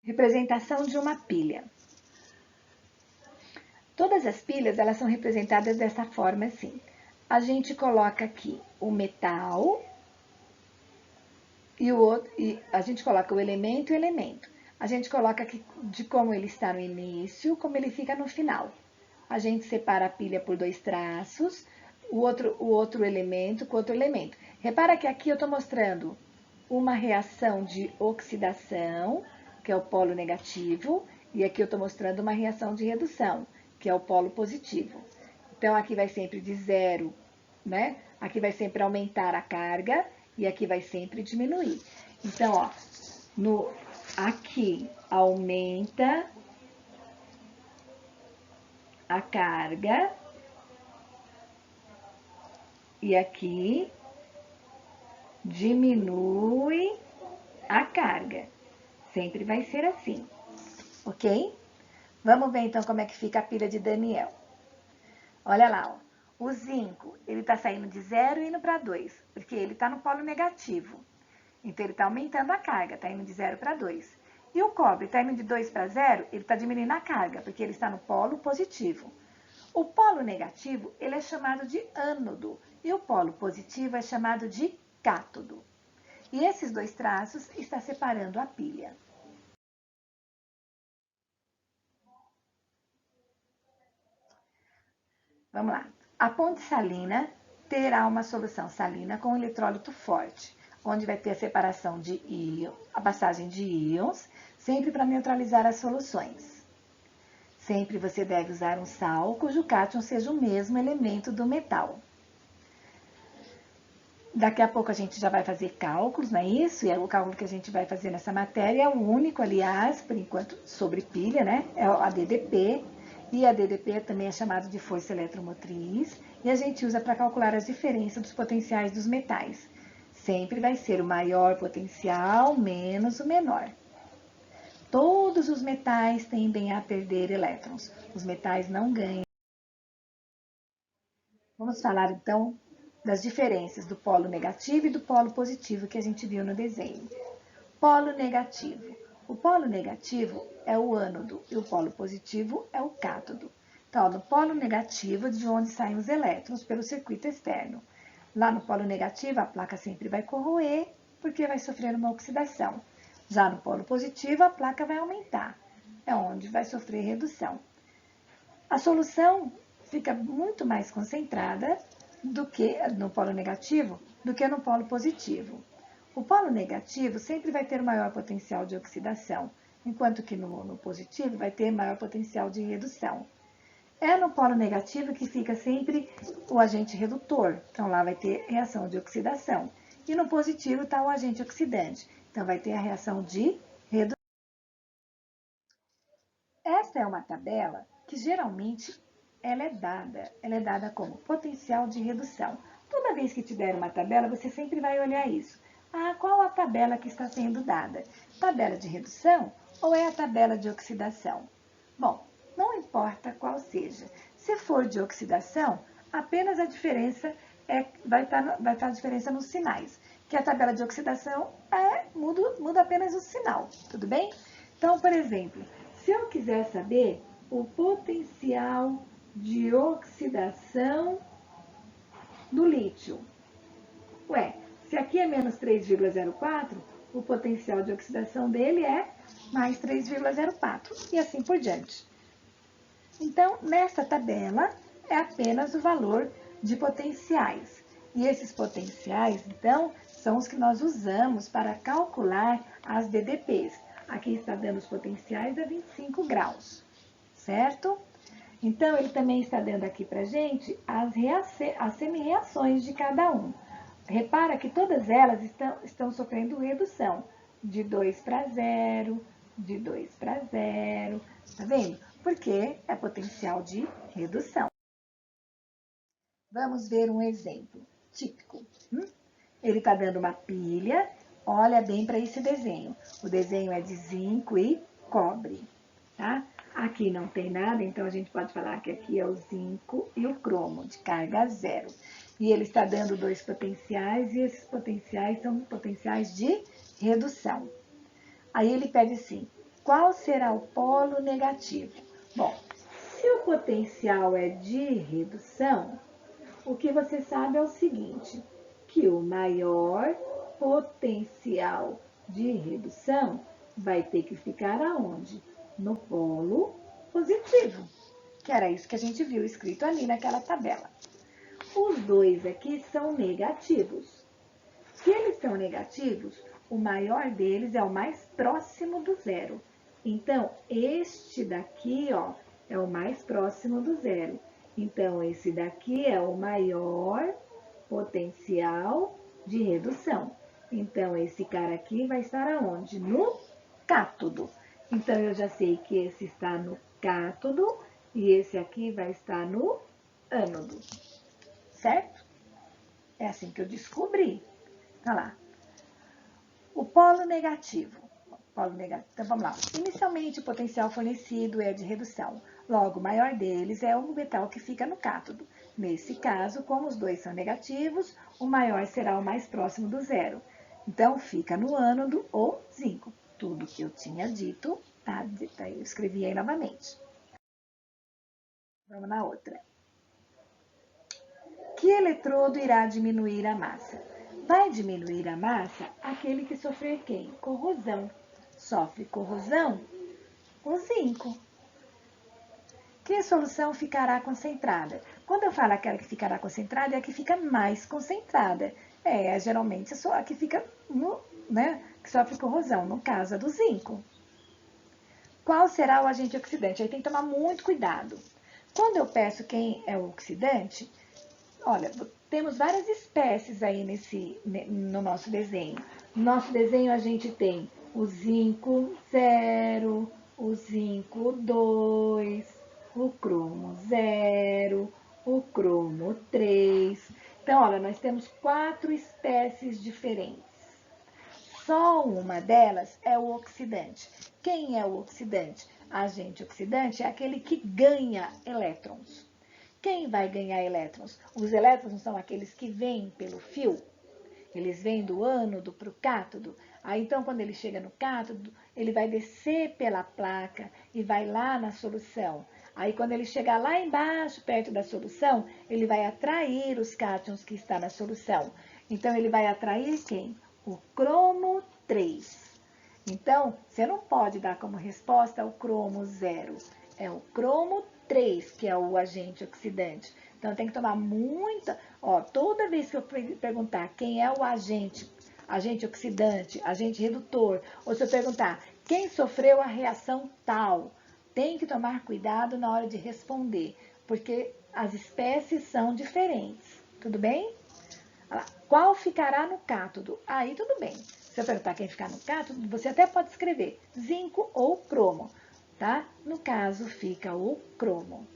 Representação de uma pilha. Todas as pilhas, elas são representadas dessa forma assim. A gente coloca aqui o metal e a gente coloca o elemento e o elemento. A gente coloca aqui de como ele está no início, como ele fica no final. A gente separa a pilha por dois traços, o outro elemento com outro elemento. Repara que aqui eu estou mostrando uma reação de oxidação, que é o polo negativo, e aqui eu estou mostrando uma reação de redução, que é o polo positivo. Então, aqui vai sempre de zero, né? Aqui vai sempre aumentar a carga e aqui vai sempre diminuir. Então, ó, aqui aumenta a carga e aqui diminui a carga. Sempre vai ser assim, ok? Vamos ver então como é que fica a pilha de Daniel. Olha lá, ó. O zinco, ele está saindo de 0 e indo para 2, porque ele está no polo negativo. Então, ele está aumentando a carga, está indo de 0 para 2. E o cobre está indo de 2 para 0, ele está diminuindo a carga, porque ele está no polo positivo. O polo negativo, ele é chamado de ânodo, e o polo positivo é chamado de cátodo. E esses dois traços estão separando a pilha. Vamos lá. A ponte salina terá uma solução salina com eletrólito forte, onde vai ter a separação de íons, a passagem de íons, sempre para neutralizar as soluções. Sempre você deve usar um sal cujo cátion seja o mesmo elemento do metal. Daqui a pouco a gente já vai fazer cálculos, não é isso? E o cálculo que a gente vai fazer nessa matéria é o único, aliás, por enquanto, sobre pilha, né? É a DDP. E a DDP também é chamada de força eletromotriz. E a gente usa para calcular as diferenças dos potenciais dos metais. Sempre vai ser o maior potencial menos o menor. Todos os metais tendem a perder elétrons. Os metais não ganham. Vamos falar, então, das diferenças do polo negativo e do polo positivo que a gente viu no desenho. Polo negativo. O polo negativo é o ânodo e o polo positivo é o cátodo. Então, no polo negativo, de onde saem os elétrons pelo circuito externo. Lá no polo negativo, a placa sempre vai corroer, porque vai sofrer uma oxidação. Já no polo positivo, a placa vai aumentar, é onde vai sofrer redução. A solução fica muito mais concentrada do que no polo negativo do que no polo positivo. O polo negativo sempre vai ter maior potencial de oxidação, enquanto que no positivo vai ter maior potencial de redução. É no polo negativo que fica sempre o agente redutor, então lá vai ter reação de oxidação. E no positivo está o agente oxidante, então vai ter a reação de redução. Essa é uma tabela que geralmente ela é dada como potencial de redução. Toda vez que tiver uma tabela, você sempre vai olhar isso. Ah, qual a tabela que está sendo dada? Tabela de redução ou é a tabela de oxidação? Bom, não importa qual seja. Se for de oxidação, apenas a diferença vai estar a diferença nos sinais. Que a tabela de oxidação muda apenas o sinal, tudo bem? Então, por exemplo, se eu quiser saber o potencial de oxidação do lítio, se aqui é menos 3,04, o potencial de oxidação dele é mais 3,04 e assim por diante. Então, nessa tabela é apenas o valor de potenciais. E esses potenciais, então, são os que nós usamos para calcular as DDPs. Aqui está dando os potenciais a 25 graus, certo? Então, ele também está dando aqui para a gente as semi-reações de cada um. Repara que todas elas estão sofrendo redução, de 2 para 0, de 2 para 0, tá vendo? Porque é potencial de redução. Vamos ver um exemplo típico. Ele está dando uma pilha, olha bem para esse desenho. O desenho é de zinco e cobre, tá? Aqui não tem nada, então a gente pode falar que aqui é o zinco e o cromo, de carga zero. E ele está dando dois potenciais, e esses potenciais são potenciais de redução. Aí ele pede assim, Qual será o polo negativo? Bom, se o potencial é de redução, o que você sabe é o seguinte, que o maior potencial de redução vai ter que ficar aonde? No polo positivo, que era isso que a gente viu escrito ali naquela tabela. Os dois aqui são negativos. Se eles são negativos, o maior deles é o mais próximo do zero. Então, este daqui, ó, é o mais próximo do zero. Então, esse daqui é o maior potencial de redução. Então, esse cara aqui vai estar aonde? No cátodo. Então, eu já sei que esse está no cátodo e esse aqui vai estar no ânodo. Certo? É assim que eu descobri. Olha lá. O polo negativo. Então, vamos lá. Inicialmente, o potencial fornecido é de redução. Logo, o maior deles é o metal que fica no cátodo. Nesse caso, como os dois são negativos, o maior será o mais próximo do zero. Então, fica no ânodo ou zinco. Tudo que eu tinha dito, tá? Eu escrevi aí novamente. Vamos na outra. Que eletrodo irá diminuir a massa? Vai diminuir a massa aquele que sofrer quem? Corrosão. Sofre corrosão? O zinco. Que solução ficará concentrada? Quando eu falo aquela que ficará concentrada, é a que fica mais concentrada. Geralmente a que fica que sofre corrosão, no caso a do zinco. Qual será o agente oxidante? Aí tem que tomar muito cuidado. Quando eu peço quem é o oxidante, olha, temos várias espécies aí no nosso desenho. No nosso desenho a gente tem o zinco 0, o zinco 2, o cromo 0, o cromo 3. Então, olha, nós temos 4 espécies diferentes. Só uma delas é o oxidante. Quem é o oxidante? Agente oxidante é aquele que ganha elétrons. Quem vai ganhar elétrons? Os elétrons são aqueles que vêm pelo fio. Eles vêm do ânodo para o cátodo. Aí, então, quando ele chega no cátodo, ele vai descer pela placa e vai lá na solução. Aí, quando ele chegar lá embaixo, perto da solução, ele vai atrair os cátions que estão na solução. Então, ele vai atrair quem? O cromo 3. Então, você não pode dar como resposta o cromo 0. É o cromo 3 que é o agente oxidante. Então, tem que tomar muita... toda vez que eu perguntar quem é o agente oxidante, agente redutor, ou se eu perguntar quem sofreu a reação tal, tem que tomar cuidado na hora de responder, porque as espécies são diferentes. Tudo bem? Qual ficará no cátodo? Aí tudo bem. Se eu perguntar quem ficar no cátodo, você até pode escrever zinco ou cromo, tá? No caso, fica o cromo.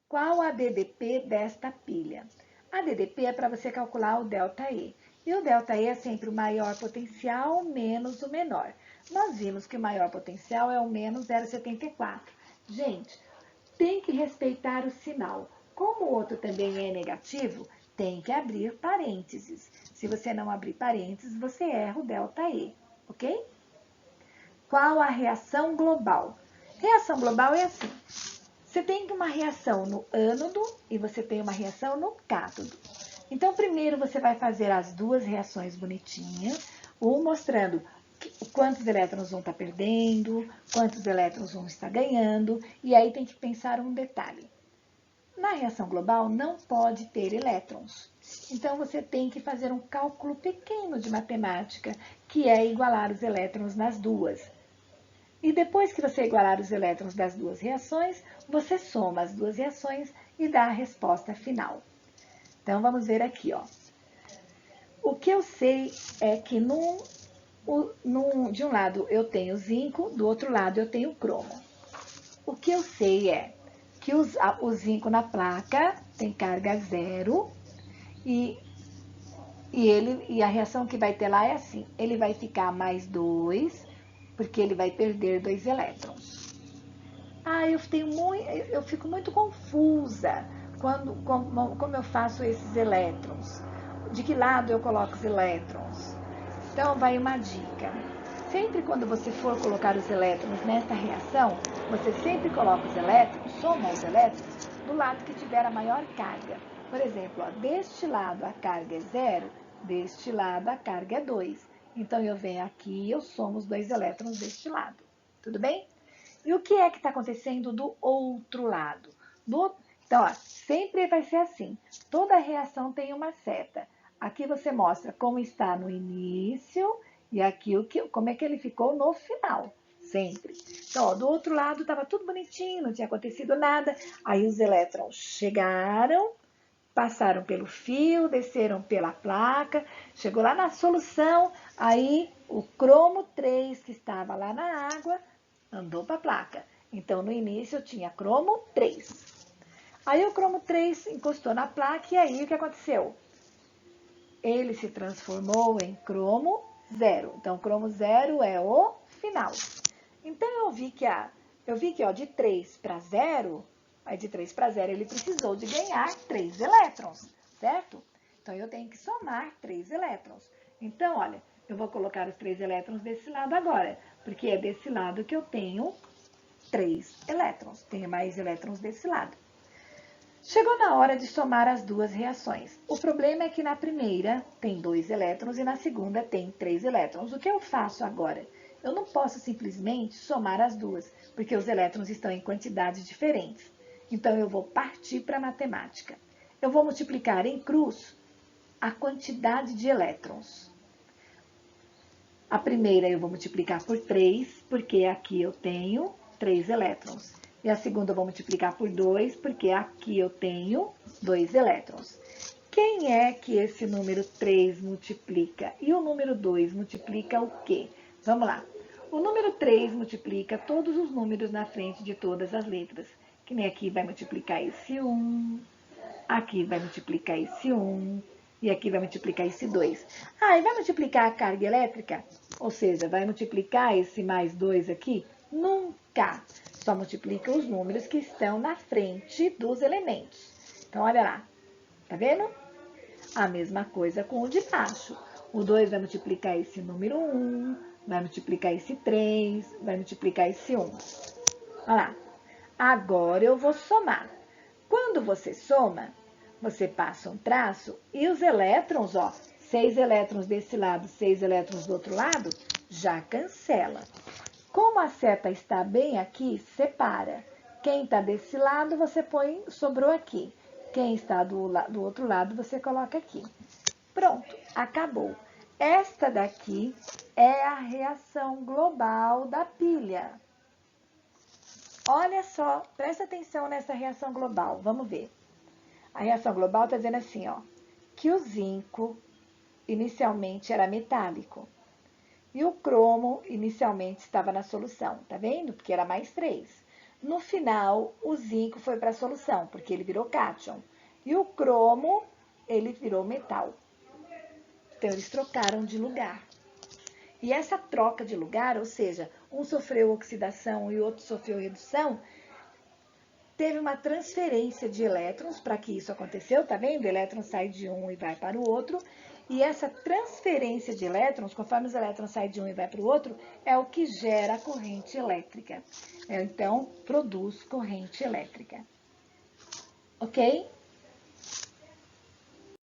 Qual a DDP desta pilha? A DDP é para você calcular o ΔE. E o ΔE é sempre o maior potencial menos o menor. Nós vimos que o maior potencial é o menos 0,74. Gente, tem que respeitar o sinal. Como o outro também é negativo, tem que abrir parênteses. Se você não abrir parênteses, você erra o ΔE, ok? Qual a reação global? Reação global é assim. Você tem uma reação no ânodo e você tem uma reação no cátodo. Então, primeiro você vai fazer as duas reações bonitinhas, um mostrando quantos elétrons vão estar perdendo, quantos elétrons vão estar ganhando, e aí tem que pensar um detalhe. Na reação global não pode ter elétrons. Então, você tem que fazer um cálculo pequeno de matemática, que é igualar os elétrons nas duas. E depois que você igualar os elétrons das duas reações, você soma as duas reações e dá a resposta final. Então, vamos ver aqui, ó. O que eu sei é que de um lado eu tenho zinco, do outro lado eu tenho cromo. O que eu sei é que o zinco na placa tem carga 0 e a reação que vai ter lá é assim, ele vai ficar mais 2, porque ele vai perder 2 elétrons. Eu fico muito confusa como eu faço esses elétrons. De que lado eu coloco os elétrons? Então, vai uma dica. Sempre quando você for colocar os elétrons nessa reação, você sempre coloca os elétrons, soma os elétrons, do lado que tiver a maior carga. Por exemplo, ó, deste lado a carga é 0, deste lado a carga é 2. Então, eu venho aqui e eu somo os 2 elétrons deste lado. Tudo bem? E o que é que está acontecendo do outro lado? Então, ó, sempre vai ser assim. Toda reação tem uma seta. Aqui você mostra como está no início e aqui como é que ele ficou no final. Sempre. Então, ó, do outro lado estava tudo bonitinho, não tinha acontecido nada. Aí os elétrons chegaram, passaram pelo fio, desceram pela placa, chegou lá na solução, aí o cromo 3 que estava lá na água andou para a placa. Então, no início eu tinha cromo 3. Aí o cromo 3 encostou na placa e aí o que aconteceu? Ele se transformou em cromo 0. Então, cromo 0 é o final. Então, eu vi que ó, de 3 para 0, aí de 3 para 0 ele precisou de ganhar 3 elétrons, certo? Então, eu tenho que somar 3 elétrons. Então, olha, eu vou colocar os 3 elétrons desse lado agora, porque é desse lado que eu tenho 3 elétrons. Tenho mais elétrons desse lado. Chegou na hora de somar as duas reações. O problema é que na primeira tem 2 elétrons e na segunda tem 3 elétrons. O que eu faço agora? Eu não posso simplesmente somar as duas, porque os elétrons estão em quantidades diferentes. Então, eu vou partir para a matemática. Eu vou multiplicar em cruz a quantidade de elétrons. A primeira eu vou multiplicar por 3, porque aqui eu tenho 3 elétrons. E a segunda eu vou multiplicar por 2, porque aqui eu tenho 2 elétrons. Quem é que esse número 3 multiplica? E o número 2 multiplica o quê? Vamos lá. O número 3 multiplica todos os números na frente de todas as letras. Que nem aqui vai multiplicar esse 1, aqui vai multiplicar esse 1 e aqui vai multiplicar esse 2. Ah, e vai multiplicar a carga elétrica? Ou seja, vai multiplicar esse mais 2 aqui? Nunca. Só multiplica os números que estão na frente dos elementos. Então, olha lá. Tá vendo? A mesma coisa com o de baixo. O 2 vai multiplicar esse número 1, vai multiplicar esse 3, vai multiplicar esse 1. Olha lá. Agora eu vou somar. Quando você soma, você passa um traço e os elétrons, ó, 6 elétrons desse lado, 6 elétrons do outro lado, já cancela. Como a seta está bem aqui, separa. Quem está desse lado, você põe, sobrou aqui. Quem está do outro lado, você coloca aqui. Pronto, acabou. Esta daqui é a reação global da pilha. Olha só, presta atenção nessa reação global, vamos ver. A reação global está dizendo assim, ó, que o zinco inicialmente era metálico. E o cromo inicialmente estava na solução, tá vendo? Porque era mais 3. No final, o zinco foi para a solução, porque ele virou cátion. E o cromo, ele virou metal. Então, eles trocaram de lugar. E essa troca de lugar, ou seja, um sofreu oxidação e o outro sofreu redução, teve uma transferência de elétrons para que isso aconteceu, tá vendo? O elétron sai de um e vai para o outro. E essa transferência de elétrons, conforme os elétrons saem de um e vai para o outro, é o que gera a corrente elétrica. Então, produz corrente elétrica. Ok?